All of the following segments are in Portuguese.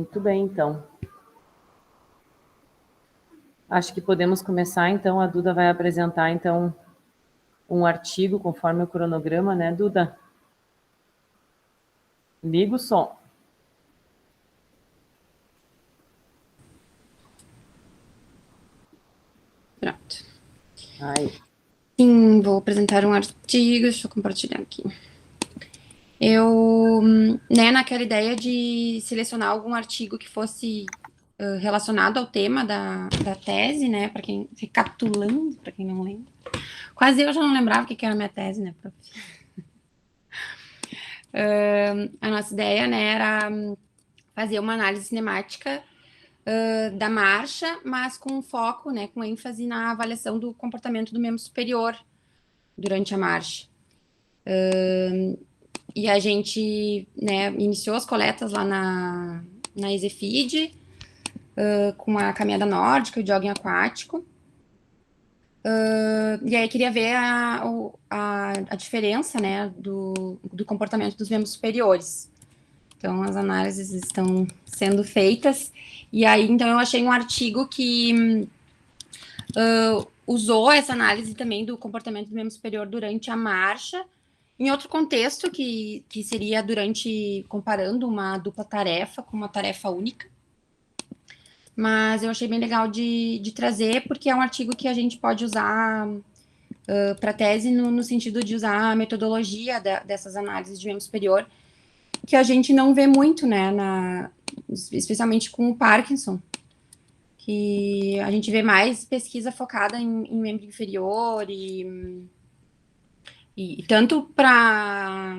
Muito bem, então. Acho que podemos começar, então. A Duda vai apresentar, então, um artigo conforme o cronograma, né, Duda? Liga o som. Pronto. Aí. Sim, vou apresentar um artigo, deixa eu compartilhar aqui. Eu, né, naquela ideia de selecionar algum artigo que fosse relacionado ao tema da tese, né, para quem, recapitulando, para quem não lembra. Quase eu já não lembrava o que era a minha tese, né, prof? A nossa ideia, né, era fazer uma análise cinemática da marcha, mas com foco, né, com ênfase na avaliação do comportamento do membro superior durante a marcha. E a gente, né, iniciou as coletas lá na EasyFeed, com a caminhada nórdica e o jogging aquático. E aí queria ver a diferença, né, do comportamento dos membros superiores. Então, as análises estão sendo feitas. E aí, então, eu achei um artigo que usou essa análise também do comportamento do membro superior durante a marcha, em outro contexto, que seria comparando uma dupla tarefa com uma tarefa única. Mas eu achei bem legal de trazer, porque é um artigo que a gente pode usar para tese no sentido de usar a metodologia dessas análises de membro superior, que a gente não vê muito, né, especialmente com o Parkinson, que a gente vê mais pesquisa focada em membro inferior e tanto para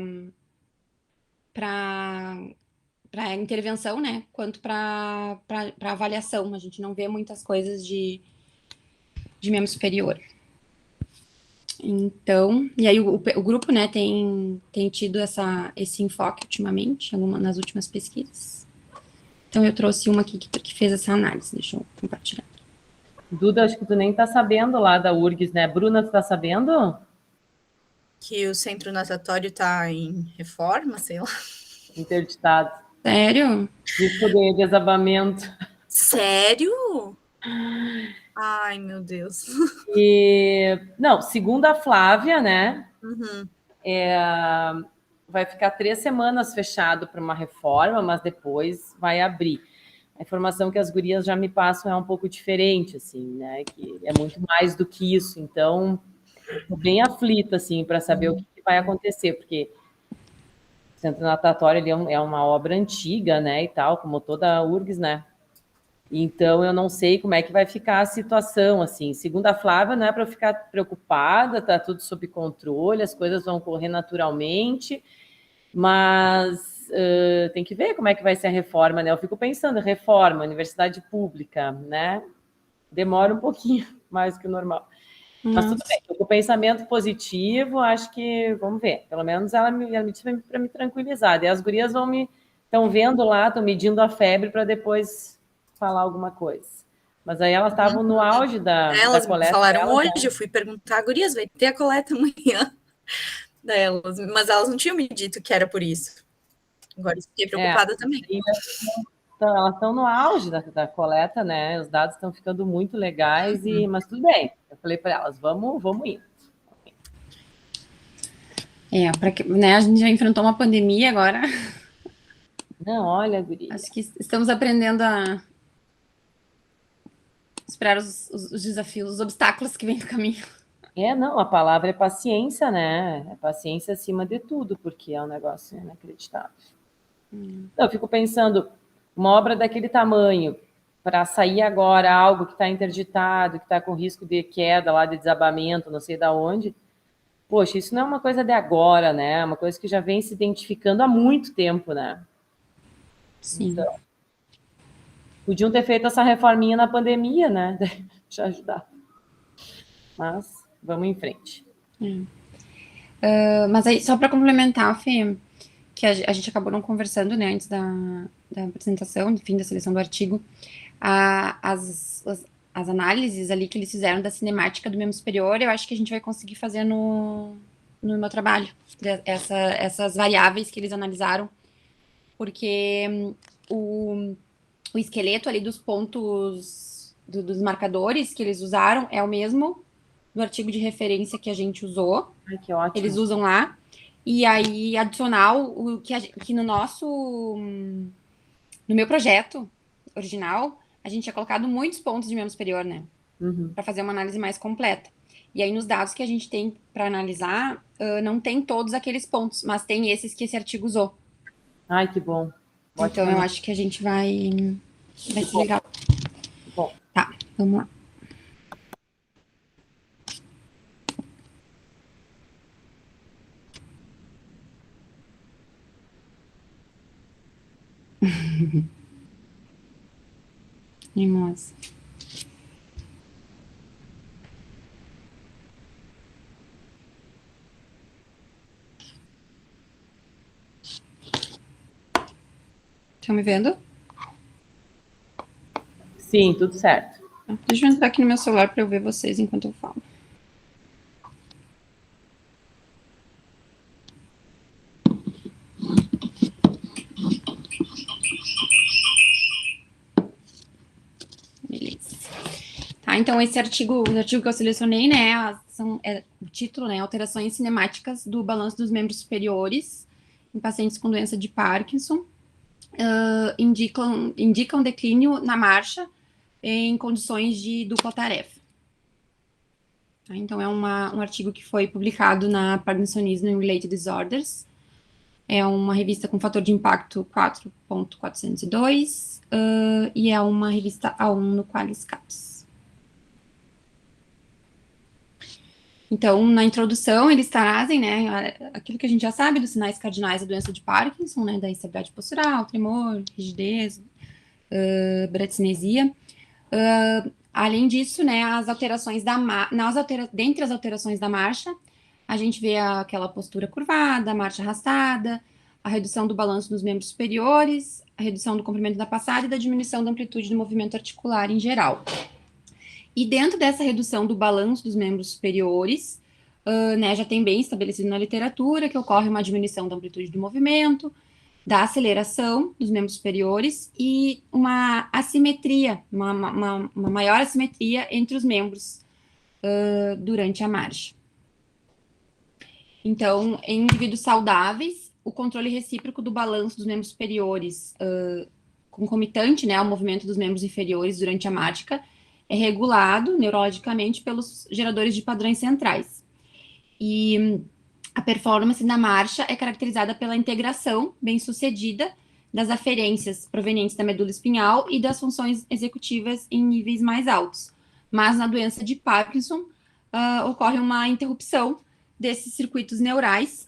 intervenção, né, quanto para avaliação. A gente não vê muitas coisas de membro superior. Então, e aí o grupo, né, tem tido esse enfoque ultimamente, nas últimas pesquisas. Então, eu trouxe uma aqui que fez essa análise. Deixa eu compartilhar. Duda, acho que tu nem tá sabendo lá da URGS, né? Bruna, tu tá sabendo? Que o centro natatório tá em reforma, sei lá. Interditado. Sério? Risco de desabamento. Sério? Ai, meu Deus. Não, segundo a Flávia, né? Uhum. Vai ficar 3 semanas fechado para uma reforma, mas depois vai abrir. A informação que as gurias já me passam é um pouco diferente, assim, né? Que é muito mais do que isso. Então, tô bem aflita, assim, para saber o que vai acontecer, porque o Centro Natatório ele é uma obra antiga, né? E tal, como toda a URGS, né? Então, eu não sei como é que vai ficar a situação, assim. Segundo a Flávia, não é para ficar preocupada, está tudo sob controle, as coisas vão correr naturalmente, mas tem que ver como é que vai ser a reforma, né? Eu fico pensando, reforma, universidade pública, né? Demora um pouquinho mais que o normal. Mas tudo bem, com o pensamento positivo, acho que, vamos ver, pelo menos ela me disse para me tranquilizar. E as gurias estão vendo lá, estão medindo a febre para depois falar alguma coisa. Mas aí elas estavam no auge da coleta. Elas falaram delas, hoje, né? Eu fui perguntar, gurias, vai ter a coleta amanhã delas, mas elas não tinham me dito que era por isso. Agora eu fiquei preocupada também. Então, elas estão no auge da coleta, né? Os dados estão ficando muito legais, mas tudo bem. Eu falei para elas, vamos indo. Né, a gente já enfrentou uma pandemia agora. Não, olha, guria. Acho que estamos aprendendo a superar os desafios, os obstáculos que vêm no caminho. Não, a palavra é paciência, né? É paciência acima de tudo, porque é um negócio inacreditável. Então, eu fico pensando, uma obra daquele tamanho, para sair agora algo que está interditado, que está com risco de queda lá, de desabamento, não sei da onde, poxa, isso não é uma coisa de agora, né? É uma coisa que já vem se identificando há muito tempo, né? Sim. Então, podiam ter feito essa reforminha na pandemia, né? Já ajudar. Mas vamos em frente. Mas aí, só para complementar, Fê, que a gente acabou não conversando, né, antes da apresentação, enfim, da seleção do artigo, as análises ali que eles fizeram da cinemática do membro superior, eu acho que a gente vai conseguir fazer no meu trabalho, essas variáveis que eles analisaram, porque o esqueleto ali dos pontos dos marcadores que eles usaram é o mesmo do artigo de referência que a gente usou. Ai, que ótimo. Eles usam lá. E aí, adicional, o que no meu projeto original, a gente tinha colocado muitos pontos de membro superior, né? Para fazer uma análise mais completa. E aí, nos dados que a gente tem para analisar, não tem todos aqueles pontos, mas tem esses que esse artigo usou. Ai, que bom. Então, eu acho que a gente vai ser legal. Bom. Tá, vamos lá. Mimosa. Estão me vendo? Sim, tudo certo. Deixa eu entrar aqui no meu celular para eu ver vocês enquanto eu falo. Beleza. Tá, então esse artigo, o artigo que eu selecionei, né, o título, né, alterações cinemáticas do balanço dos membros superiores em pacientes com doença de Parkinson, indicam declínio na marcha em condições de dupla tarefa. Tá, então é um artigo que foi publicado na Parkinsonism and Related Disorders. É uma revista com fator de impacto 4.402 e é uma revista A1 no Qualis CAPS. Então, na introdução, eles trazem, né, aquilo que a gente já sabe dos sinais cardinais da doença de Parkinson, né, da instabilidade postural, tremor, rigidez, bradicinesia. Além disso, né, as alterações dentre as alterações da marcha, a gente vê aquela postura curvada, a marcha arrastada, a redução do balanço dos membros superiores, a redução do comprimento da passada e da diminuição da amplitude do movimento articular em geral. E dentro dessa redução do balanço dos membros superiores, né, já tem bem estabelecido na literatura que ocorre uma diminuição da amplitude do movimento, da aceleração dos membros superiores e uma assimetria, uma maior assimetria entre os membros durante a marcha. Então, em indivíduos saudáveis, o controle recíproco do balanço dos membros superiores, concomitante, né, ao movimento dos membros inferiores durante a marcha, é regulado neurologicamente pelos geradores de padrões centrais. E a performance da marcha é caracterizada pela integração bem-sucedida das aferências provenientes da medula espinhal e das funções executivas em níveis mais altos. Mas na doença de Parkinson, ocorre uma interrupção desses circuitos neurais.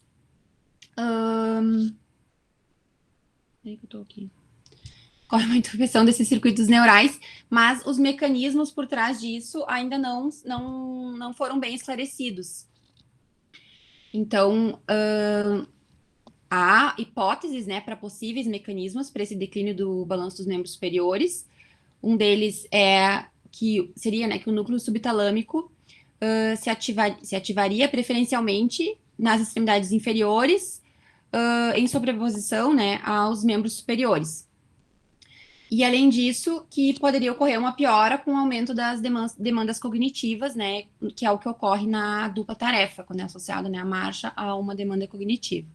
Peraí que eu tô aqui. Ocorre uma interrupção desses circuitos neurais, mas os mecanismos por trás disso ainda não foram bem esclarecidos. Então, há hipóteses, né, para possíveis mecanismos para esse declínio do balanço dos membros superiores. Um deles é que seria, né, que o núcleo subtalâmico se ativaria preferencialmente nas extremidades inferiores, em sobreposição, né, aos membros superiores. E, além disso, que poderia ocorrer uma piora com o aumento das demandas cognitivas, né, que é o que ocorre na dupla tarefa, quando é associado, né, a marcha a uma demanda cognitiva.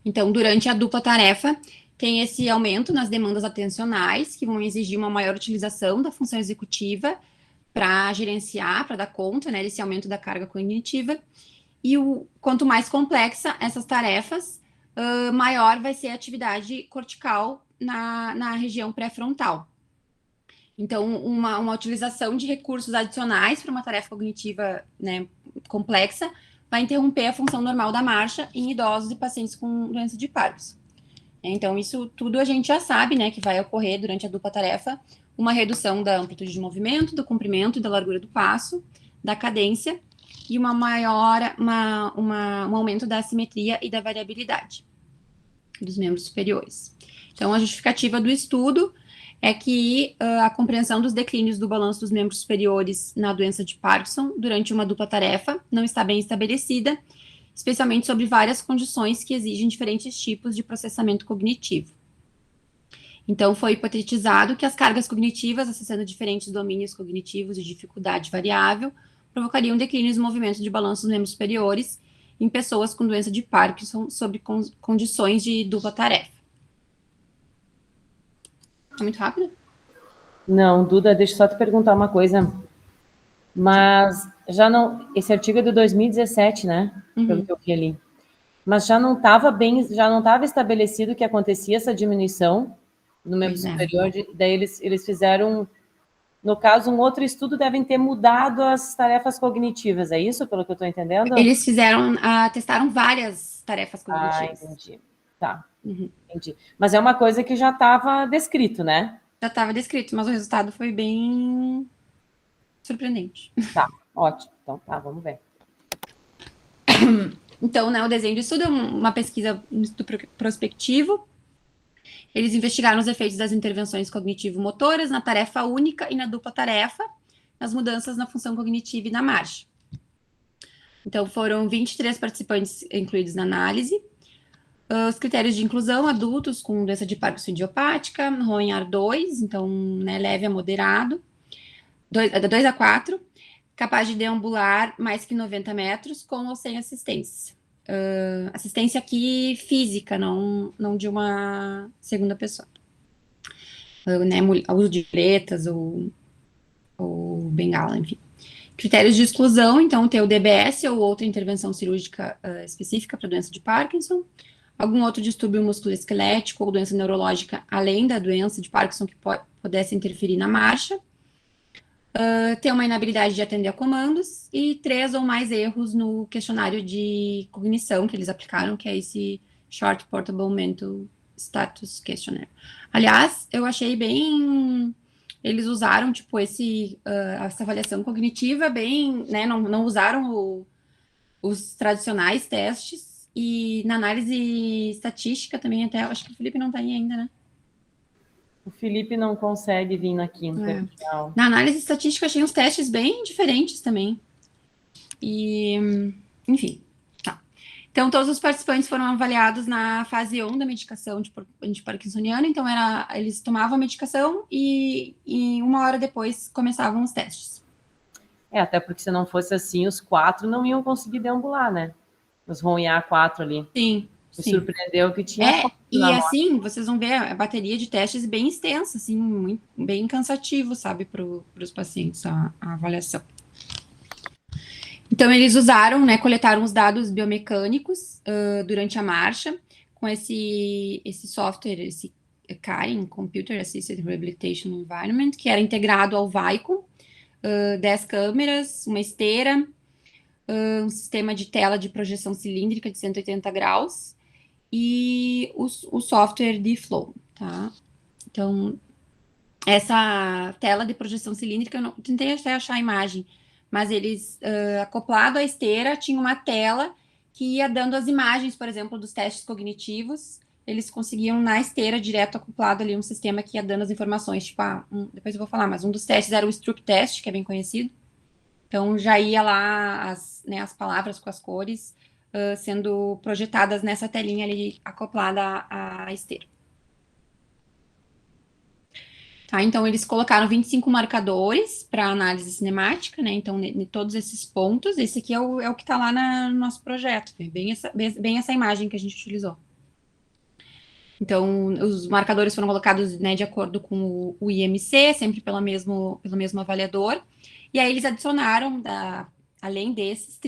Então, durante a dupla tarefa, tem esse aumento nas demandas atencionais, que vão exigir uma maior utilização da função executiva para gerenciar, para dar conta, né, desse aumento da carga cognitiva. E quanto mais complexa essas tarefas, maior vai ser a atividade cortical na região pré-frontal. Então, uma utilização de recursos adicionais para uma tarefa cognitiva, né, complexa vai interromper a função normal da marcha em idosos e pacientes com doença de Parkinson. Então, isso tudo a gente já sabe, né, que vai ocorrer durante a dupla tarefa, uma redução da amplitude de movimento, do comprimento e da largura do passo, da cadência, e um aumento da assimetria e da variabilidade dos membros superiores. Então, a justificativa do estudo é que a compreensão dos declínios do balanço dos membros superiores na doença de Parkinson durante uma dupla tarefa não está bem estabelecida, especialmente sobre várias condições que exigem diferentes tipos de processamento cognitivo. Então, foi hipotetizado que as cargas cognitivas, acessando diferentes domínios cognitivos de dificuldade variável, provocariam declínios e movimentos de balanço dos membros superiores em pessoas com doença de Parkinson sob condições de dupla tarefa. É muito rápido? Não, Duda, deixa eu só te perguntar uma coisa. Mas já não. Esse artigo é de 2017, né? Pelo que eu vi ali. Mas já não estava estabelecido que acontecia essa diminuição no membro superior. Daí eles fizeram, no caso, um outro estudo, devem ter mudado as tarefas cognitivas, é isso, pelo que eu estou entendendo? Eles testaram várias tarefas cognitivas. Entendi. Tá, entendi. Mas é uma coisa que já estava descrito, né? Já estava descrito, mas o resultado foi bem surpreendente. Tá, ótimo. Então tá, vamos ver. Então, né, o desenho de estudo é uma pesquisa, um estudo prospectivo. Eles investigaram os efeitos das intervenções cognitivo-motoras na tarefa única e na dupla tarefa, nas mudanças na função cognitiva e na marcha. Então, foram 23 participantes incluídos na análise. Os critérios de inclusão: adultos com doença de Parkinson idiopática, RONHAR 2, então, né, leve a moderado, 2 a 4, capaz de deambular mais que 90 metros, com ou sem assistência. Assistência aqui física, não de uma segunda pessoa. Né, uso de muletas ou bengala, enfim. Critérios de exclusão: então, ter o DBS ou outra intervenção cirúrgica específica para doença de Parkinson, algum outro distúrbio musculoesquelético ou doença neurológica além da doença de Parkinson que pudesse interferir na marcha, ter uma inabilidade de atender a comandos e 3 ou mais erros no questionário de cognição que eles aplicaram, que é esse Short Portable Mental Status Questionnaire. Aliás, eu achei bem... Eles usaram, tipo, essa avaliação cognitiva bem, né, não usaram os tradicionais testes, e na análise estatística também até, acho que o Felipe não está aí ainda, né? O Felipe não consegue vir na quinta. Na análise estatística, eu achei uns testes bem diferentes também. E, enfim, tá. Então, todos os participantes foram avaliados na fase 1 da medicação de parkinsoniana. Então, eles tomavam a medicação e 1 hora depois começavam os testes. Até porque se não fosse assim, os 4 não iam conseguir deambular, né? Os RONHAR 4 ali. Sim. Me surpreendeu que tinha. E assim, vocês vão ver a bateria de testes bem extensa, assim, bem cansativo, sabe, para os pacientes, a avaliação. Então, eles usaram, né, coletaram os dados biomecânicos durante a marcha, com esse software, esse CAREN, Computer Assisted Rehabilitation Environment, que era integrado ao Vicom, 10 câmeras, uma esteira, um sistema de tela de projeção cilíndrica de 180 graus, e o software de Flow, tá? Então, essa tela de projeção cilíndrica, eu não, tentei até achar a imagem, mas eles, acoplado à esteira, tinha uma tela que ia dando as imagens, por exemplo, dos testes cognitivos. Eles conseguiam, na esteira, direto acoplado ali, um sistema que ia dando as informações, tipo, depois eu vou falar, mas um dos testes era o Stroop Test, que é bem conhecido. Então, já ia lá as palavras com as cores, sendo projetadas nessa telinha ali acoplada à esteira. Tá, então, eles colocaram 25 marcadores para análise cinemática, né? Então, todos esses pontos, esse aqui é o que está lá no nosso projeto, bem essa imagem que a gente utilizou. Então, os marcadores foram colocados, né, de acordo com o IMC, sempre pelo mesmo avaliador. E aí eles adicionaram, além desses,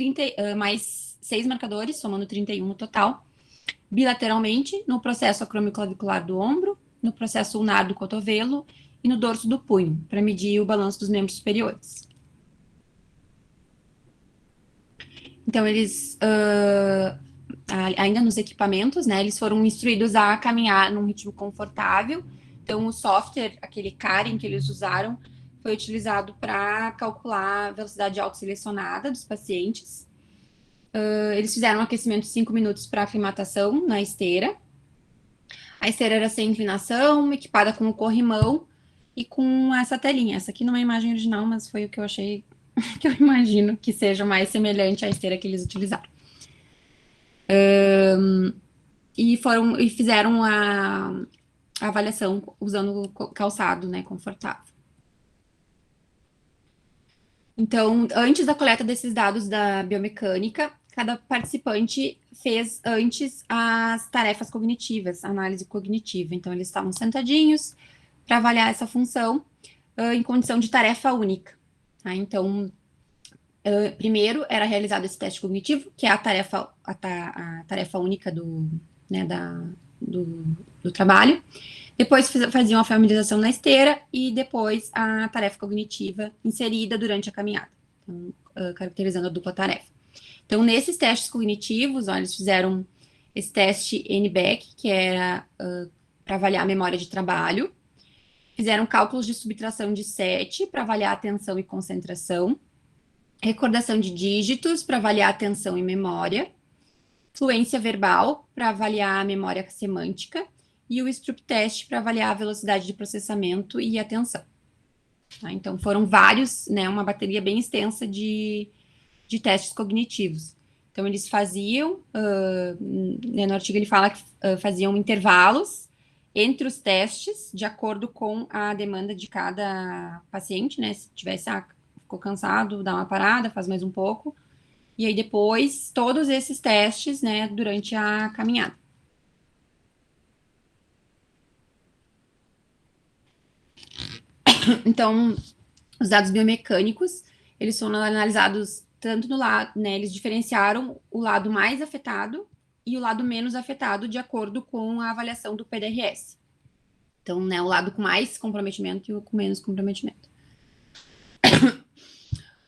mais 6 marcadores, somando 31 no total, bilateralmente, no processo acromioclavicular do ombro, no processo ulnar do cotovelo e no dorso do punho, para medir o balanço dos membros superiores. Então, eles, ainda nos equipamentos, né, eles foram instruídos a caminhar num ritmo confortável. Então, o software, aquele CAREN que eles usaram, foi utilizado para calcular a velocidade autoselecionada dos pacientes. Eles fizeram um aquecimento de 5 minutos para aclimatação na esteira. A esteira era sem inclinação, equipada com o corrimão e com essa telinha. Essa aqui não é a imagem original, mas foi o que eu achei, que eu imagino que seja mais semelhante à esteira que eles utilizaram. E fizeram a a avaliação usando calçado, né, confortável. Então, antes da coleta desses dados da biomecânica, cada participante fez antes as tarefas cognitivas, análise cognitiva. Então, eles estavam sentadinhos para avaliar essa função em condição de tarefa única. Tá? Então, primeiro era realizado esse teste cognitivo, que é a tarefa única do trabalho. Depois faziam a familiarização na esteira e depois a tarefa cognitiva inserida durante a caminhada, então, caracterizando a dupla tarefa. Então, nesses testes cognitivos, eles fizeram esse teste NBEC, que era para avaliar a memória de trabalho, fizeram cálculos de subtração de 7 para avaliar atenção e concentração, recordação de dígitos para avaliar atenção e memória, fluência verbal para avaliar a memória semântica, e o Stroop Test para avaliar a velocidade de processamento e atenção. Tá? Então, foram vários, né, uma bateria bem extensa de testes cognitivos. Então, eles faziam, no artigo ele fala que faziam intervalos entre os testes, de acordo com a demanda de cada paciente, né, se tivesse, ficou cansado, dá uma parada, faz mais um pouco, e aí depois, todos esses testes, né, durante a caminhada. Então, os dados biomecânicos, eles foram analisados tanto no lado, né, eles diferenciaram o lado mais afetado e o lado menos afetado de acordo com a avaliação do PDRS. Então, né, o lado com mais comprometimento e o com menos comprometimento.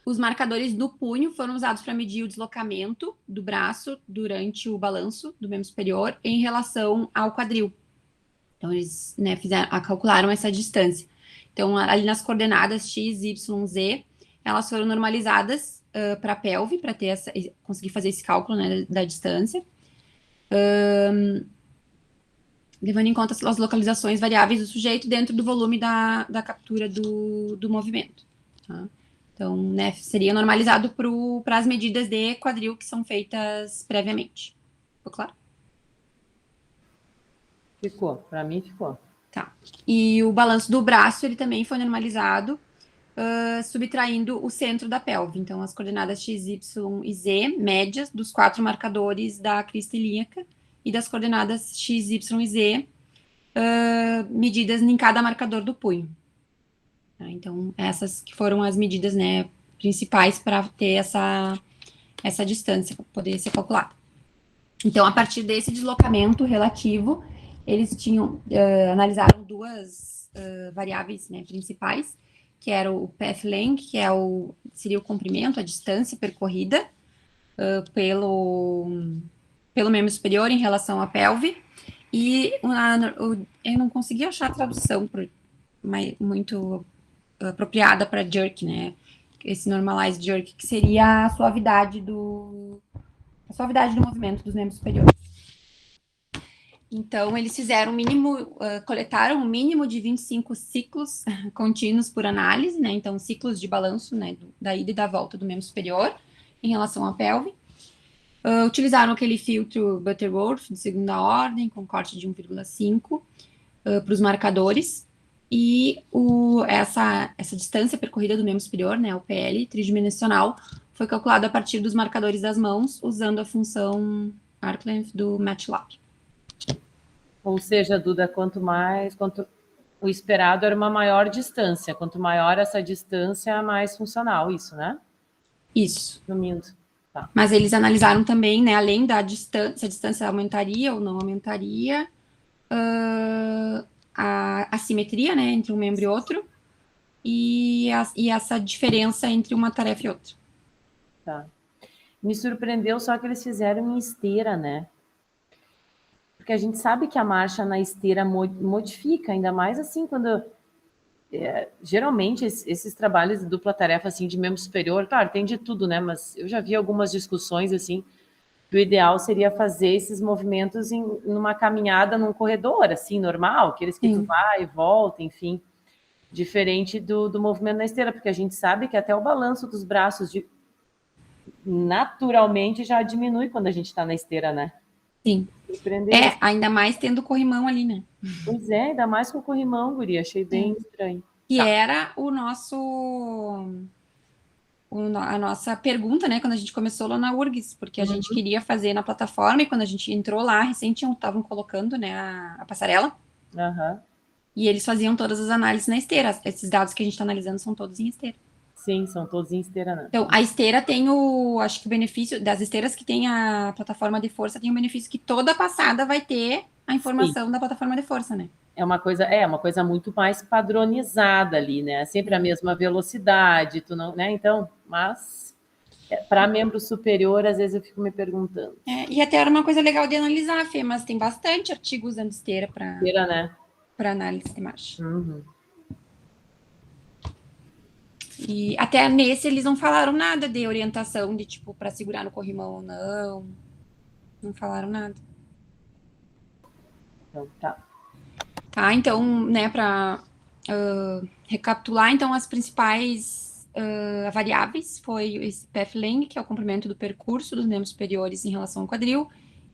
Os marcadores do punho foram usados para medir o deslocamento do braço durante o balanço do membro superior em relação ao quadril. Então, eles, né, calcularam essa distância. Então, ali nas coordenadas X, Y, Z, elas foram normalizadas para a pelve, para conseguir fazer esse cálculo, né, da distância, levando em conta as localizações variáveis do sujeito dentro do volume da captura do movimento. Tá? Então, né, seria normalizado para as medidas de quadril que são feitas previamente. Ficou claro? Ficou, para mim ficou. Tá. E o balanço do braço, ele também foi normalizado, subtraindo o centro da pelve. Então, as coordenadas X, Y e Z, médias dos 4 marcadores da crista ilíaca, e das coordenadas X, Y e Z, medidas em cada marcador do punho. Tá? Então, essas que foram as medidas, né, principais para ter essa distância, para poder ser calculada. Então, a partir desse deslocamento relativo, eles analisaram duas variáveis, né, principais, que era o path length, que seria o comprimento, a distância percorrida pelo membro superior em relação à pelve, e eu não consegui achar a tradução muito apropriada para jerk, né, esse normalized jerk, que seria a suavidade do movimento dos membros superiores. Então, eles fizeram coletaram um mínimo de 25 ciclos contínuos por análise, né? Então, ciclos de balanço, né, da ida e da volta do membro superior em relação à pelve. Utilizaram aquele filtro Butterworth de segunda ordem, com corte de 1,5 para os marcadores. E essa distância percorrida do membro superior, né, o PL tridimensional, foi calculado a partir dos marcadores das mãos, usando a função arc length do MATLAB. Ou seja, Duda, quanto o esperado era uma maior distância. Quanto maior essa distância, mais funcional, isso, né? Isso. Resumindo. Tá. Mas eles analisaram também, né, além da distância, se a distância aumentaria ou não aumentaria, a assimetria, né, entre um membro e outro, e essa diferença entre uma tarefa e outra. Tá. Me surpreendeu só que eles fizeram em esteira, né? Porque a gente sabe que a marcha na esteira modifica, ainda mais assim, quando... geralmente, esses trabalhos de dupla tarefa, assim, de membro superior, claro, tem de tudo, né? Mas eu já vi algumas discussões, assim, que o ideal seria fazer esses movimentos numa caminhada, num corredor, assim, normal, aqueles que tu vai e volta, enfim, diferente do movimento na esteira, porque a gente sabe que até o balanço dos braços naturalmente já diminui quando a gente está na esteira, né? Sim. Surpreendente. ainda mais tendo o corrimão ali, né? Pois é, ainda mais com o corrimão, guria. Achei bem estranho. Que Tá. era o nosso... a nossa pergunta, né, quando a gente começou lá na URGS, porque a gente queria fazer na plataforma, e quando a gente entrou lá, recente estavam colocando, né, a passarela, Aham. e eles faziam todas as análises na esteira. Esses dados que a gente está analisando são todos em esteira. Sim, são todos em esteira, né? Então, a esteira tem acho que o benefício das esteiras que tem a plataforma de força, tem o benefício que toda passada vai ter a informação da plataforma de força, né? É uma coisa muito mais padronizada ali, né? Sempre a mesma velocidade, tu não, né? Então, mas para membro superior, às vezes eu fico me perguntando. E até era uma coisa legal de analisar, Fê, mas tem bastante artigo usando esteira para Esteira, né? análise de marcha. Uhum. E até nesse eles não falaram nada de orientação de tipo para segurar no corrimão ou não. Não falaram nada. Então, tá. Tá, então, né, para recapitular, então as principais variáveis foi esse path length, que é o comprimento do percurso dos membros superiores em relação ao quadril,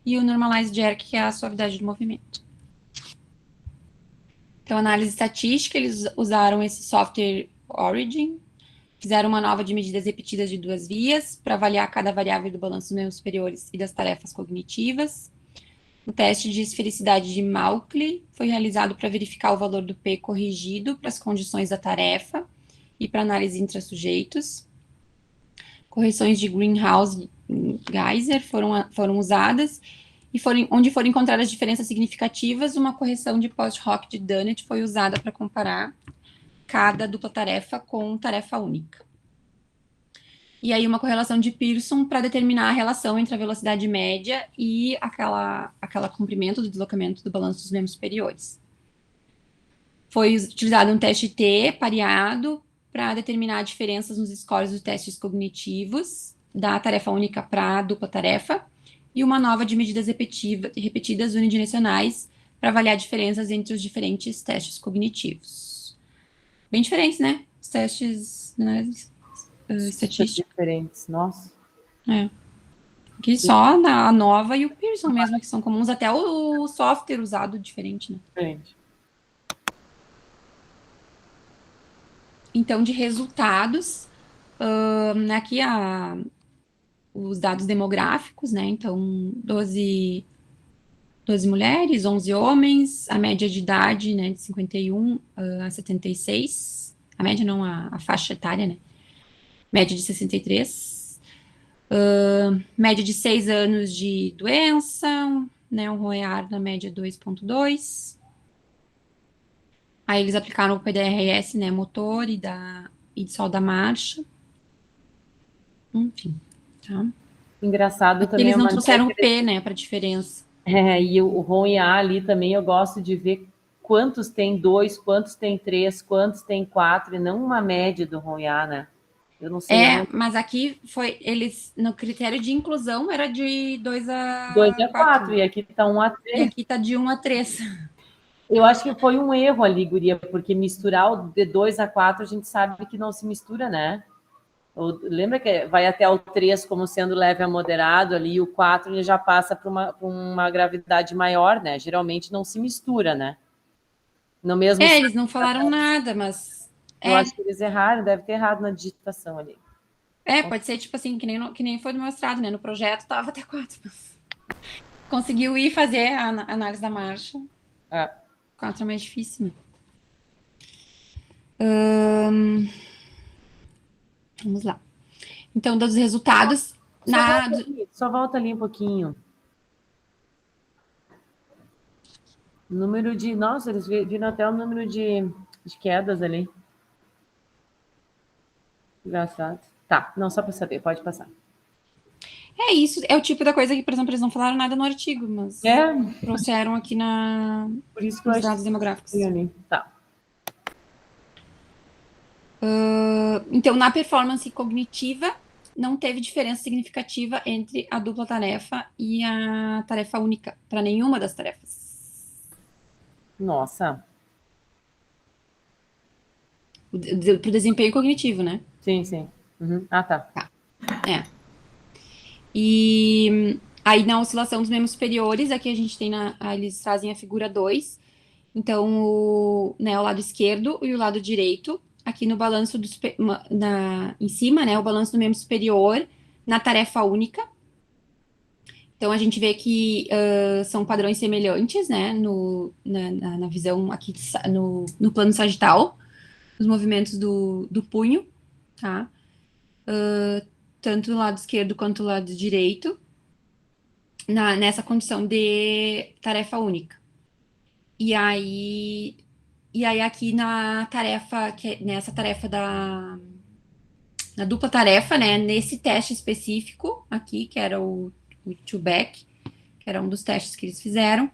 e o normalized jerk, que é a suavidade do movimento. Então, análise estatística, eles usaram esse software Origin, fizeram uma nova de medidas repetidas de 2 vias para avaliar cada variável do balanço dos membros superiores e das tarefas cognitivas. O teste de esfericidade de Malkley foi realizado para verificar o valor do P corrigido para as condições da tarefa e para análise intra-sujeitos. Correções de Greenhouse-Geiser foram usadas e onde foram encontradas diferenças significativas, uma correção de post-hoc de Dunnett foi usada para comparar cada dupla tarefa com tarefa única. E aí uma correlação de Pearson para determinar a relação entre a velocidade média e aquela comprimento do deslocamento do balanço dos membros superiores. Foi utilizado um teste T pareado para determinar diferenças nos scores dos testes cognitivos da tarefa única para a dupla tarefa e uma nova de medidas repetidas unidirecionais para avaliar diferenças entre os diferentes testes cognitivos. Bem diferentes, né? Os testes estatísticos. Diferentes, nossa. Aqui só a Nova e o Pearson mesmo, que são comuns, até o software usado diferente, né? Diferente. Então, de resultados, aqui os dados demográficos, né? Então, 12 mulheres, 11 homens, a média de idade, né, de 51 a 76, a média não, a faixa etária, né? Média de 63, média de 6 anos de doença, né, um ROEAR na média 2,2. Aí eles aplicaram o PDRS, né, motor e de sol da marcha. Enfim, tá? Engraçado Aqui também eles é não uma trouxeram o P, né, para diferença. e o ROM e A ali também eu gosto de ver quantos tem 2, quantos tem 3, quantos tem 4, e não uma média do ROM e A, né? Eu não sei. Mas aqui eles, no critério de inclusão, era de 2 a 2 a 4, 4. e aqui tá 1 a E 3. aqui tá de 1 a 3. Eu acho que foi um erro ali, guria, porque misturar o de 2 a 4 a gente sabe que não se mistura, né? Lembra que vai até o 3 como sendo leve a moderado ali, e o 4 ele já passa para uma gravidade maior, né? Geralmente não se mistura, né? No mesmo Eles não falaram nada, mas... eu acho que eles erraram, deve ter errado na digitação ali. Pode ser tipo assim, que nem foi demonstrado, né? No projeto tava até 4. Conseguiu ir fazer a análise da marcha. 4 é mais difícil, né? Vamos lá. Então, dos resultados... Só volta ali um pouquinho. Número de... Nossa, eles viram até o número de quedas ali. Engraçado. Tá, não, só para saber, pode passar. Isso é o tipo da coisa que, por exemplo, eles não falaram nada no artigo, mas trouxeram aqui por isso que nos dados demográficos. Tá. Então, na performance cognitiva, não teve diferença significativa entre a dupla tarefa e a tarefa única, para nenhuma das tarefas. Nossa. Para o desempenho cognitivo, né? Sim, sim. Uhum. Ah, tá. E Aí, na oscilação dos membros superiores, aqui a gente tem, eles trazem a figura 2. Então, né, o lado esquerdo e o lado direito. Aqui no balanço em cima, né, o balanço do membro superior na tarefa única. Então, a gente vê que são padrões semelhantes, né, na visão aqui no plano sagital, os movimentos do punho, tá? Tanto do lado esquerdo quanto do lado direito, nessa condição de tarefa única. E aí aqui na tarefa, nessa tarefa na dupla tarefa, né, nesse teste específico aqui, que era o two-back, que era um dos testes que eles fizeram,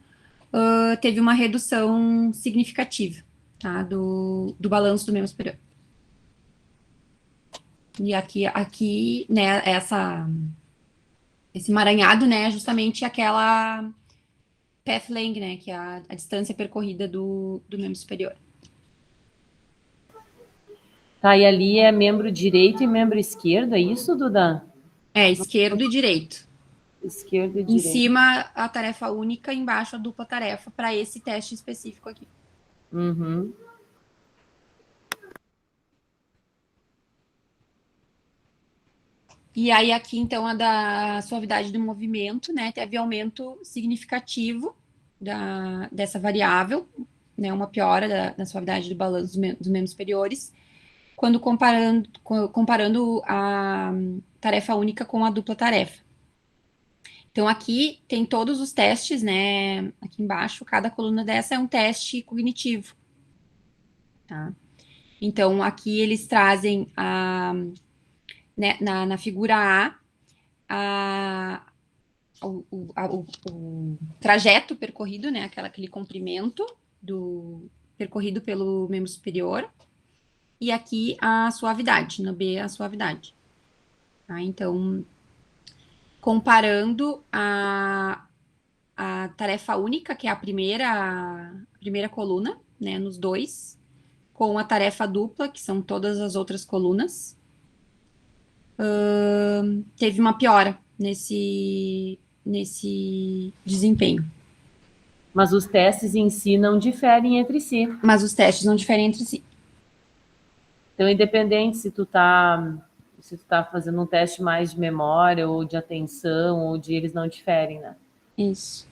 teve uma redução significativa, tá, do balanço do membro superior. E aqui, né, esse emaranhado, né, é justamente aquela path length, né, que é a distância percorrida do membro superior. Tá, e ali é membro direito e membro esquerdo, é isso, Duda? É, esquerdo e direito. Esquerdo e Em direito. cima, a tarefa única, embaixo, a dupla tarefa, para esse teste específico aqui. Uhum. E aí, aqui, então, a da suavidade do movimento, né? Teve aumento significativo dessa variável, né? Uma piora da suavidade do balanço dos membros superiores, quando comparando a tarefa única com a dupla tarefa. Então, aqui tem todos os testes, né? Aqui embaixo, cada coluna dessa é um teste cognitivo, tá? Então, aqui eles trazem né, na figura o trajeto percorrido, né? Aquele comprimento percorrido pelo membro superior. E aqui a suavidade, no B a suavidade. Tá? Então, comparando a tarefa única, que é a primeira coluna, né, nos dois, com a tarefa dupla, que são todas as outras colunas, teve uma piora nesse desempenho. Mas os testes em si não diferem entre si. Mas os testes não diferem entre si. Então, independente se tu tá fazendo um teste mais de memória ou de atenção, ou de eles não diferem, né? Isso.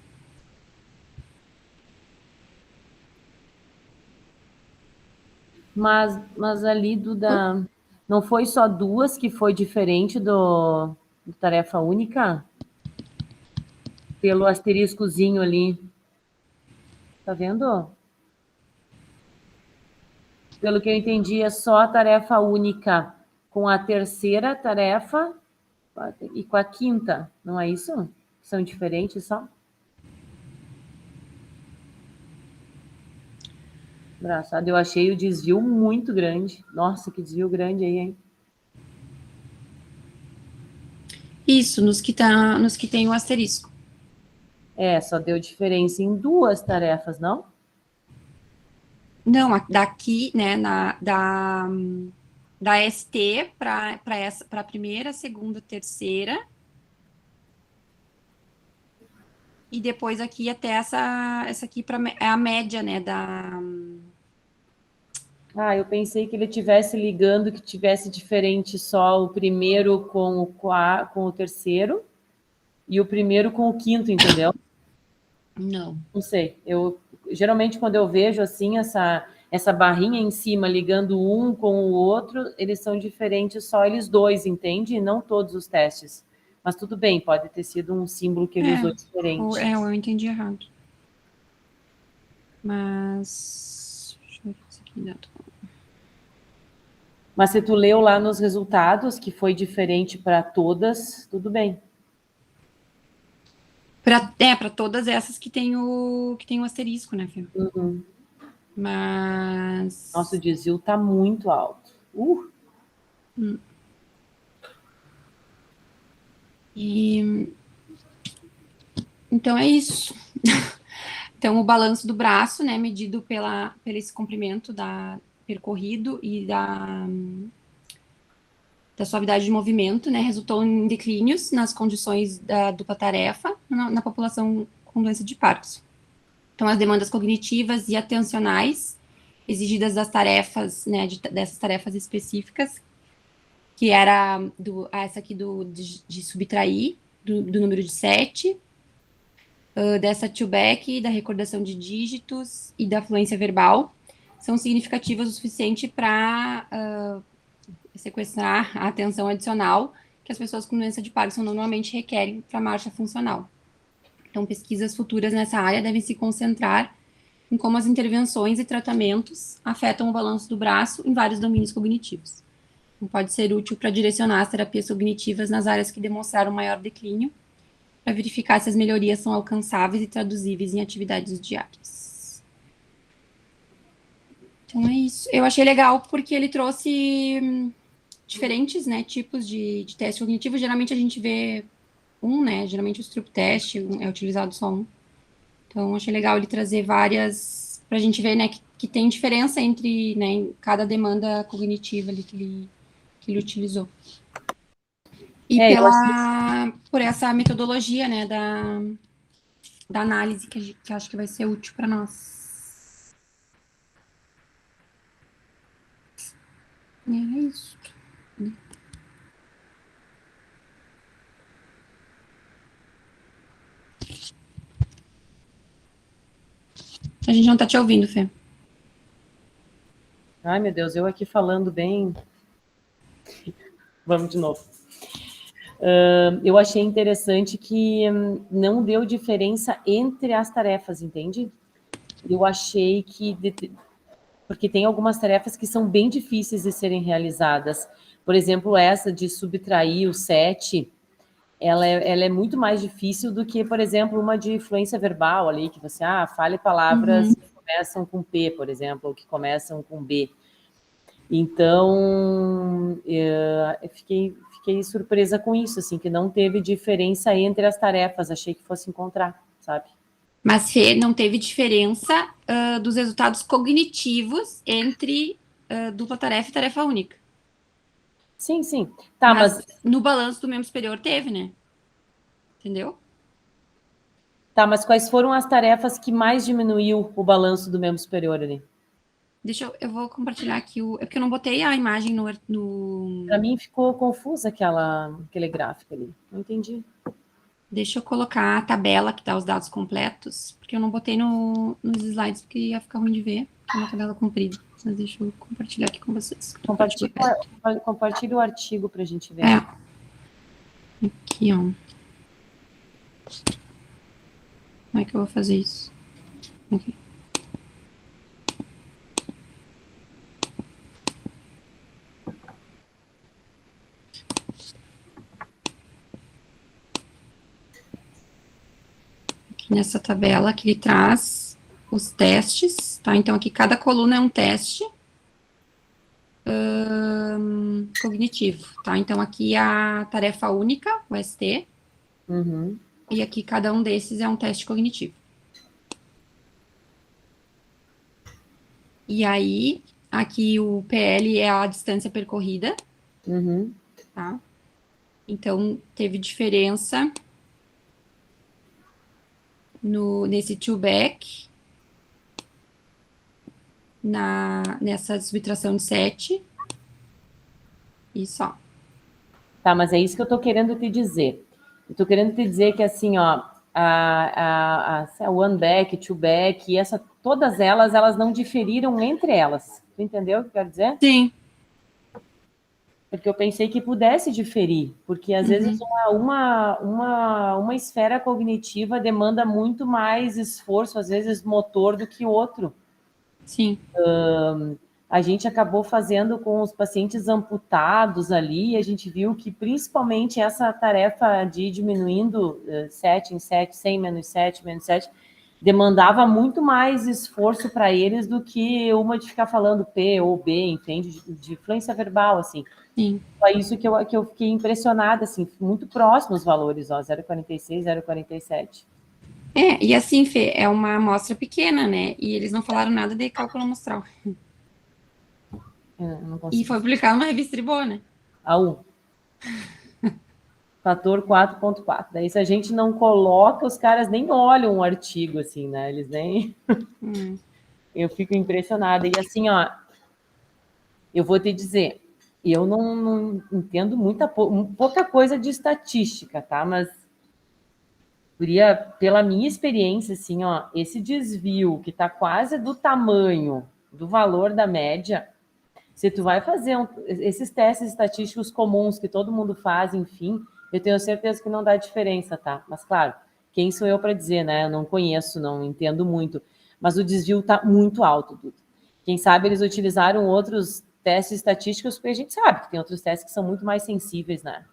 Mas ali, Duda, não foi só duas que foi diferente do tarefa única? Pelo asteriscozinho ali. Tá vendo? Pelo que eu entendi, é só a tarefa única com a terceira tarefa e com a quinta, não é isso? São diferentes só? Engraçado, eu achei o desvio muito grande. Nossa, que desvio grande aí, hein? Isso, nos que tem o asterisco. É, só deu diferença em duas tarefas, não? Não, daqui, né, da ST para a primeira, segunda, terceira. E depois aqui até essa aqui é a média, né, Ah, eu pensei que ele tivesse ligando, que tivesse diferente só o primeiro com o terceiro e o primeiro com o quinto, entendeu? Não. Não sei. Geralmente quando eu vejo assim essa barrinha em cima ligando um com o outro, eles são diferentes só eles dois, entende? Não todos os testes. Mas tudo bem, pode ter sido um símbolo que ele usou diferente. Eu entendi errado. Mas deixa eu ver se aqui ainda tô... Mas se tu leu lá nos resultados que foi diferente para todas, tudo bem. Para todas essas que tem o asterisco, né, Fê? Uhum. Mas... Nossa, o desvio tá muito alto. Então é isso. Então, o balanço do braço, né, medido pelo esse comprimento percorrido e da suavidade de movimento, né, resultou em declínios nas condições da dupla tarefa na população com doença de Parkinson. Então, as demandas cognitivas e atencionais exigidas das tarefas, né, dessas tarefas específicas, que era essa aqui de subtrair, do número de 7, dessa to-back, da recordação de dígitos e da fluência verbal, são significativas o suficiente para sequestrar a atenção adicional que as pessoas com doença de Parkinson normalmente requerem para a marcha funcional. Então, pesquisas futuras nessa área devem se concentrar em como as intervenções e tratamentos afetam o balanço do braço em vários domínios cognitivos. Então, pode ser útil para direcionar as terapias cognitivas nas áreas que demonstraram maior declínio, para verificar se as melhorias são alcançáveis e traduzíveis em atividades diárias. Então, é isso. Eu achei legal porque ele trouxe diferentes, né, tipos de teste cognitivo. Geralmente a gente vê né? Geralmente o Stroop test é utilizado só um. Então, achei legal ele trazer várias, para a gente ver, né, que tem diferença entre, né, cada demanda cognitiva ali que ele utilizou. E por essa metodologia, né, da análise que acho que vai ser útil para nós. E é isso. A gente não tá te ouvindo, Fê. Ai, meu Deus, eu aqui falando bem... Vamos de novo. Eu achei interessante que não deu diferença entre as tarefas, entende? Eu achei que... Porque tem algumas tarefas que são bem difíceis de serem realizadas. Por exemplo, essa de subtrair o 7, ela é muito mais difícil do que, por exemplo, uma de fluência verbal ali, que você, fale palavras que começam com P, por exemplo, ou que começam com B. Então, eu fiquei surpresa com isso, assim, que não teve diferença entre as tarefas, achei que fosse encontrar, sabe? Mas, Fê, não teve diferença dos resultados cognitivos entre dupla tarefa e tarefa única. Sim, sim. Tá, mas no balanço do membro superior teve, né? Entendeu? Tá, mas quais foram as tarefas que mais diminuiu o balanço do membro superior ali? Eu vou compartilhar aqui é porque eu não botei a imagem no... Para mim ficou confusa aquele gráfico ali. Não entendi. Deixa eu colocar a tabela que dá os dados completos, porque eu não botei nos slides, porque ia ficar ruim de ver, é uma tabela comprida. Mas deixa eu compartilhar aqui com vocês. Compartilha o artigo para a gente ver. Aqui, ó. Como é que eu vou fazer isso? Aqui. Nessa tabela que ele traz os testes, tá? Então, aqui cada coluna é um teste cognitivo, tá? Então, aqui a tarefa única, o ST, e aqui cada um desses é um teste cognitivo. E aí, aqui o PL é a distância percorrida, tá? Então, teve diferença nesse to-back, nessa subtração de 7, e só. Tá, mas é isso que eu tô querendo te dizer. Eu tô querendo te dizer que, assim, ó, a one back, two back, todas elas não diferiram entre elas. Tu entendeu o que eu quero dizer? Sim. Porque eu pensei que pudesse diferir, porque às vezes uma esfera cognitiva demanda muito mais esforço, às vezes motor, do que outro. Sim. A gente acabou fazendo com os pacientes amputados ali, e a gente viu que principalmente essa tarefa de ir diminuindo 7 em 7, 100 menos 7, menos 7, demandava muito mais esforço para eles do que uma de ficar falando P ou B, entende? De fluência verbal, assim. Sim. Foi isso que eu fiquei impressionada, assim, muito próximo os valores, ó, 0,46, 0,47. E assim, Fê, é uma amostra pequena, né? E eles não falaram nada de cálculo amostral. E foi publicado numa revista de boa, né? A U. Fator 4.4. Daí, se a gente não coloca, os caras nem olham o artigo, assim, né? Eles nem... Eu fico impressionada. E assim, ó, eu vou te dizer, eu não entendo pouca coisa de estatística, tá? Mas pela minha experiência, assim, ó, esse desvio que tá quase do tamanho do valor da média, se tu vai fazer esses testes estatísticos comuns que todo mundo faz, enfim, eu tenho certeza que não dá diferença, tá? Mas, claro, quem sou eu para dizer, né? Eu não conheço, não entendo muito. Mas o desvio tá muito alto, Duda. Quem sabe eles utilizaram outros testes estatísticos, porque a gente sabe que tem outros testes que são muito mais sensíveis, né?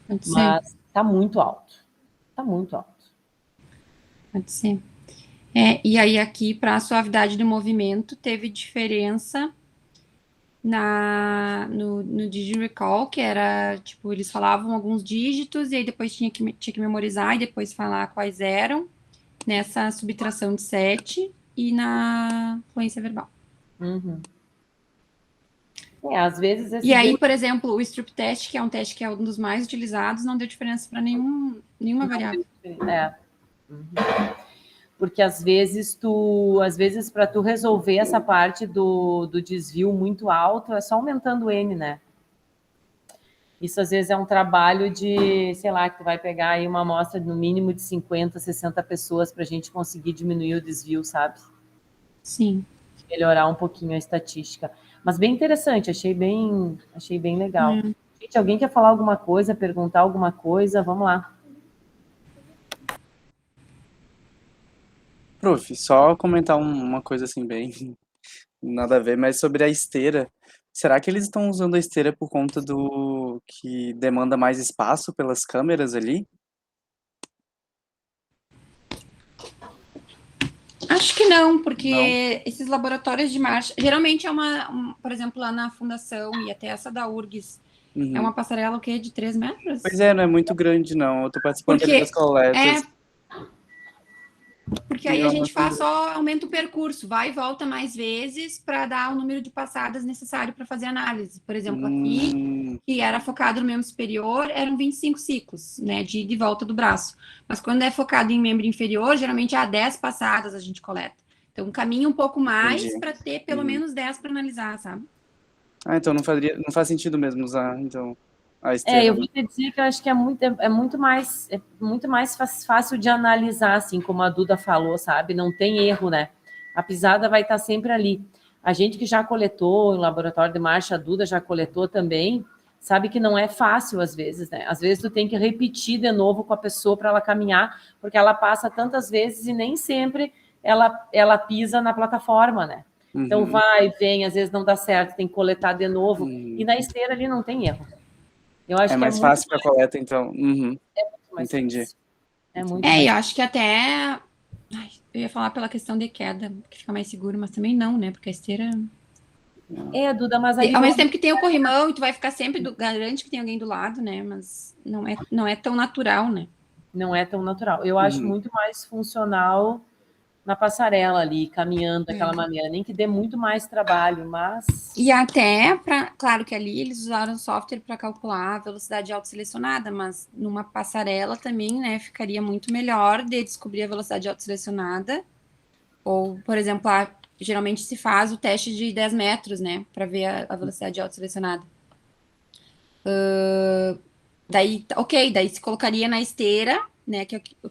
Pode ser. Mas tá muito alto. Tá muito alto. Pode ser. E aí aqui, para a suavidade do movimento, teve diferença no DigiRecall, que era, tipo, eles falavam alguns dígitos e aí depois tinha que memorizar e depois falar quais eram, nessa subtração de 7 e na fluência verbal. Uhum. Às vezes E aí, por exemplo, o strip test, que é um teste que é um dos mais utilizados, não deu diferença para nenhuma variável. Uhum. Porque às vezes para tu resolver essa parte do desvio muito alto, é só aumentando o N, né? Isso às vezes é um trabalho de, sei lá, que tu vai pegar aí uma amostra no mínimo de 50, 60 pessoas para a gente conseguir diminuir o desvio, sabe? Sim. Melhorar um pouquinho a estatística. Mas bem interessante, achei bem legal. Gente, alguém quer falar alguma coisa, perguntar alguma coisa? Vamos lá. Prof, só comentar uma coisa assim bem nada a ver, mas sobre a esteira. Será que eles estão usando a esteira por conta do que demanda mais espaço pelas câmeras ali? Acho que não, porque Não. esses laboratórios de marcha, geralmente é por exemplo, lá na fundação e até essa da URGS, é uma passarela o quê? De 3 metros? Pois é, não é muito grande, não. Eu tô participando ali das coletas. Porque aí a gente faz só aumenta o percurso, vai e volta mais vezes para dar o número de passadas necessário para fazer análise. Por exemplo, aqui, que era focado no membro superior, eram 25 ciclos, né, de ida e volta do braço. Mas quando é focado em membro inferior, geralmente há 10 passadas a gente coleta. Então, caminha um pouco mais para ter pelo menos 10 para analisar, sabe? Então não faz sentido mesmo usar, então, a esteira. Eu vou te dizer que eu acho que é muito mais fácil de analisar, assim, como a Duda falou, sabe? Não tem erro, né? A pisada vai estar sempre ali. A gente que já coletou em laboratório de marcha, a Duda já coletou também, sabe que não é fácil às vezes, né? Às vezes tu tem que repetir de novo com a pessoa para ela caminhar, porque ela passa tantas vezes e nem sempre ela pisa na plataforma, né? Então vai, vem, às vezes não dá certo, tem que coletar de novo. E na esteira ali não tem erro. Eu acho é mais fácil para coleta, então. É muito mais Entendi. fácil. É muito mais eu acho que até... eu ia falar pela questão de queda, que fica mais seguro, mas também não, né? Porque a esteira... Duda, mas aí... Ao mesmo tempo que tem o corrimão e tu vai ficar sempre... garante que tem alguém do lado, né? Mas não é tão natural, né? Não é tão natural. Eu acho muito mais funcional na passarela ali, caminhando daquela maneira, nem que dê muito mais trabalho, mas... E até, claro que ali eles usaram software para calcular a velocidade autoselecionada, mas numa passarela também, né, ficaria muito melhor de descobrir a velocidade autoselecionada, ou, por exemplo, geralmente se faz o teste de 10 metros, né, para ver a velocidade autoselecionada. Daí se colocaria na esteira, né, que é o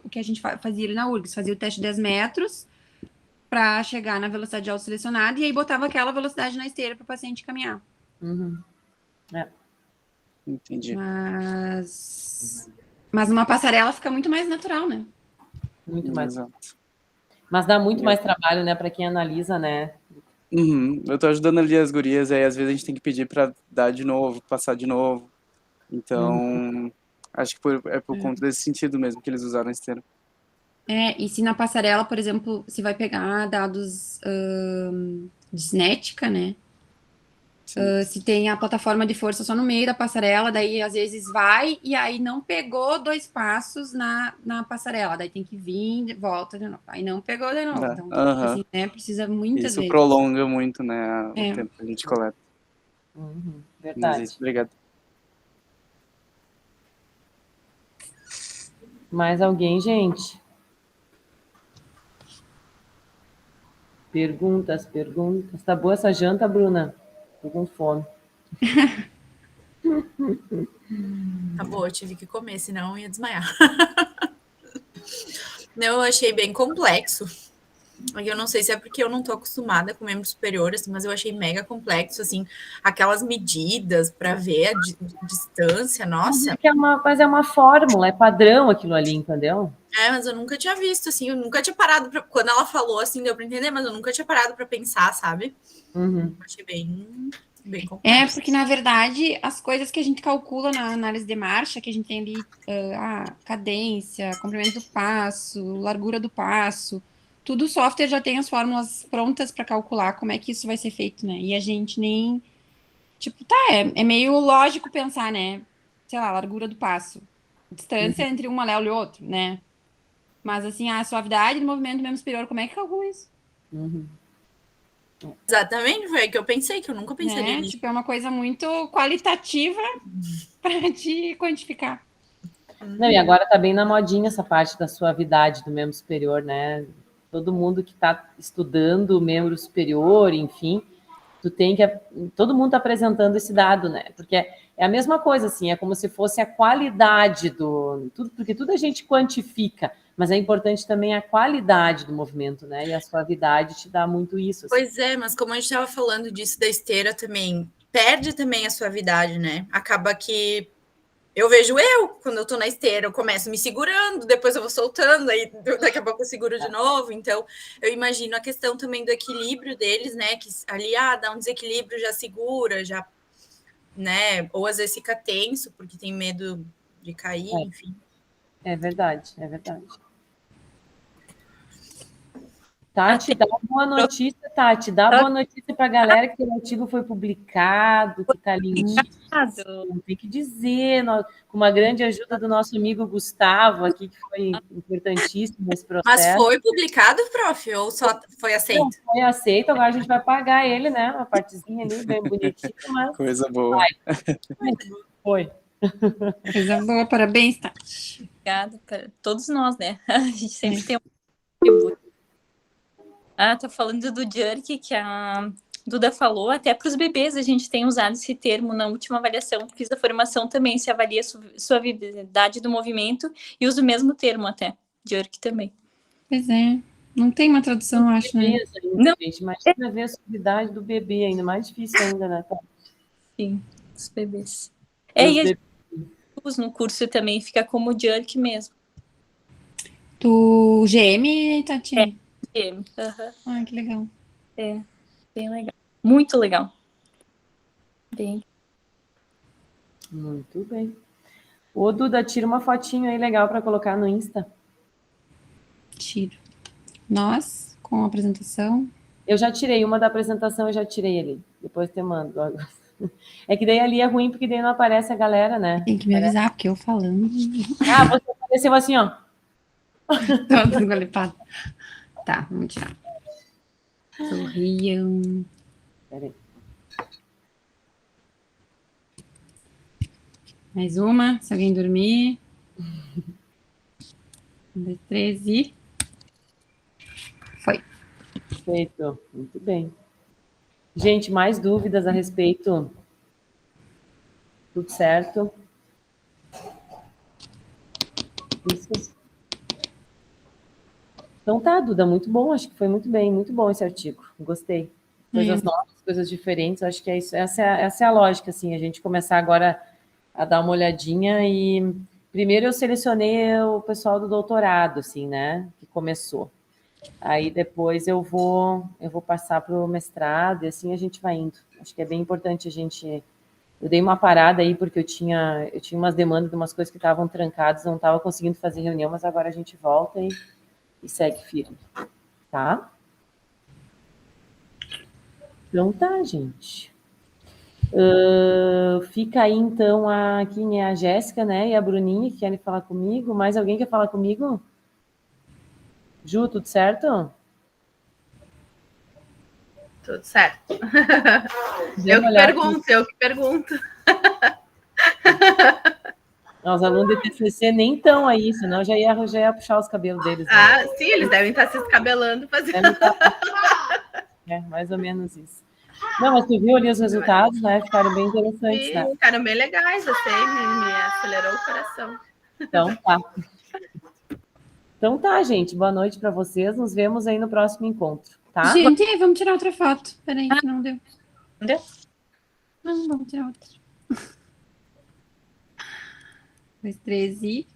que a gente fazia ali na URGS, fazia o teste de 10 metros, para chegar na velocidade autoselecionada e aí botava aquela velocidade na esteira para o paciente caminhar. Entendi. Mas numa passarela fica muito mais natural, né? Muito mais. Exato. Mas dá muito mais trabalho, né, para quem analisa, né? Eu tô ajudando ali as gurias, aí às vezes a gente tem que pedir para dar de novo, passar de novo. Então, acho que é por conta desse sentido mesmo que eles usaram a esteira. E se na passarela, por exemplo, se vai pegar dados de cinética, né? Se tem a plataforma de força só no meio da passarela, daí às vezes vai e aí não pegou 2 passos na passarela, daí tem que vir, volta de novo. Aí não pegou de novo. Então, assim, né? Precisa muitas vezes. Isso prolonga muito, né, o tempo que a gente coleta. Verdade. Obrigado. Mais alguém, gente? Perguntas. Tá boa essa janta, Bruna? Tô com fome. Tá boa, eu tive que comer, senão eu ia desmaiar. Não, eu achei bem complexo. Eu não sei se é porque eu não tô acostumada com membro superior, assim, mas eu achei mega complexo, assim, aquelas medidas para ver a distância, nossa. Mas é uma fórmula, é padrão aquilo ali, entendeu? Mas eu nunca tinha visto, assim, eu nunca tinha parado pra... Quando ela falou, assim, deu pra entender, mas eu nunca tinha parado para pensar, sabe? Achei bem complexo. Porque, na verdade, as coisas que a gente calcula na análise de marcha, que a gente tem ali a cadência, comprimento do passo, largura do passo, tudo o software já tem as fórmulas prontas para calcular como é que isso vai ser feito, né? E a gente nem. Tipo, é meio lógico pensar, né? Sei lá, largura do passo, distância entre um maléolo e outro, né? Mas, assim, a suavidade do movimento do membro superior, como é que calcula isso? Exatamente, foi aí que eu pensei, que eu nunca pensaria Né? nisso. Tipo, é uma coisa muito qualitativa para te quantificar. Não, e agora tá bem na modinha essa parte da suavidade do membro superior, né? Todo mundo que está estudando o membro superior, enfim, todo mundo está apresentando esse dado, né? Porque é a mesma coisa, assim, é como se fosse a qualidade porque tudo a gente quantifica, mas é importante também a qualidade do movimento, né? E a suavidade te dá muito isso. Assim. Pois é, mas como a gente estava falando disso da esteira também, perde também a suavidade, né? Acaba que eu vejo quando eu tô na esteira, eu começo me segurando, depois eu vou soltando, aí daqui a pouco eu seguro de novo. Então, eu imagino a questão também do equilíbrio deles, né? Que ali, dá um desequilíbrio, já segura, já, né? Ou às vezes fica tenso, porque tem medo de cair, enfim. É verdade. Tati, dá boa notícia, Tati. Dá boa notícia para a galera que o artigo foi publicado, que está lindíssimo. Tem que dizer, com uma grande ajuda do nosso amigo Gustavo aqui, que foi importantíssimo nesse processo. Mas foi publicado, prof, ou só foi aceito? Não, foi aceito, agora a gente vai pagar ele, né? Uma partezinha ali, bem bonitinha, mas... Coisa boa. Foi. Coisa boa, parabéns, Tati. Obrigada para todos nós, né? A gente sempre tem um contributo. Tá falando do jerk, que a Duda falou, até para os bebês a gente tem usado esse termo na última avaliação, fiz a formação também, se avalia a suavidade do movimento e uso o mesmo termo até, jerk também. Pois é, não tem uma tradução, acho, né? Não, gente, mas para ver a suavidade do bebê ainda, mais difícil ainda, né? Sim, os bebês. E a gente usa no curso também, fica como jerk mesmo. Tu GM, Tati? GM. Ah, que legal. É, bem legal. Muito legal. Muito bem. Ô, Duda, tira uma fotinho aí legal para colocar no Insta. Tiro. Nós, com a apresentação. Eu já tirei uma da apresentação, eu já tirei ali. Depois te mando. É que daí ali é ruim, porque daí não aparece a galera, né? Tem que me avisar, porque eu falando. Você apareceu assim, ó. Todo engolepado. Tá, vamos tirar. Sorriam. Peraí. Mais uma, se alguém dormir. 1, 2, 3 e... Foi. Perfeito. Muito bem. Gente, mais dúvidas a respeito? Tudo certo? Isso. Então tá, Duda, muito bom. Acho que foi muito bem, muito bom esse artigo. Gostei. Coisas novas, coisas diferentes. Acho que é isso. Essa é a lógica, assim. A gente começar agora a dar uma olhadinha e... Primeiro eu selecionei o pessoal do doutorado, assim, né? Que começou. Aí depois eu vou passar para o mestrado e assim a gente vai indo. Acho que é bem importante a gente... Eu dei uma parada aí porque eu tinha umas demandas de umas coisas que estavam trancadas, não estava conseguindo fazer reunião, mas agora a gente volta e segue firme, tá? Então tá, gente. Fica aí então aqui, né, a Jéssica, né, e a Bruninha que querem falar comigo. Mais alguém quer falar comigo? Ju, tudo certo? Tudo certo. Eu que pergunto. Os alunos de TCC nem estão aí, senão já ia puxar os cabelos deles. Né? Ah, sim, eles devem estar se descabelando fazendo. É, mais ou menos isso. Não, mas tu viu ali os resultados, né? Ficaram bem interessantes, né? Ficaram bem legais, você me acelerou o coração. Então tá. Então tá, gente. Boa noite para vocês. Nos vemos aí no próximo encontro, tá? Gente, vamos tirar outra foto. Peraí, que não deu. Não deu? Não, vamos tirar outra. 2, 3 e...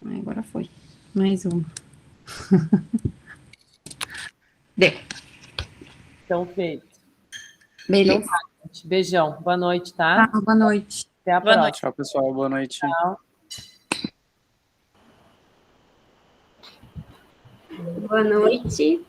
Agora foi. Mais uma. Deu. Então, feito. Beleza. Então, tá, gente. Beijão. Boa noite, tá? Boa noite. Até a Boa próxima. noite. Tchau, pessoal. Boa noite. Tchau. Boa noite.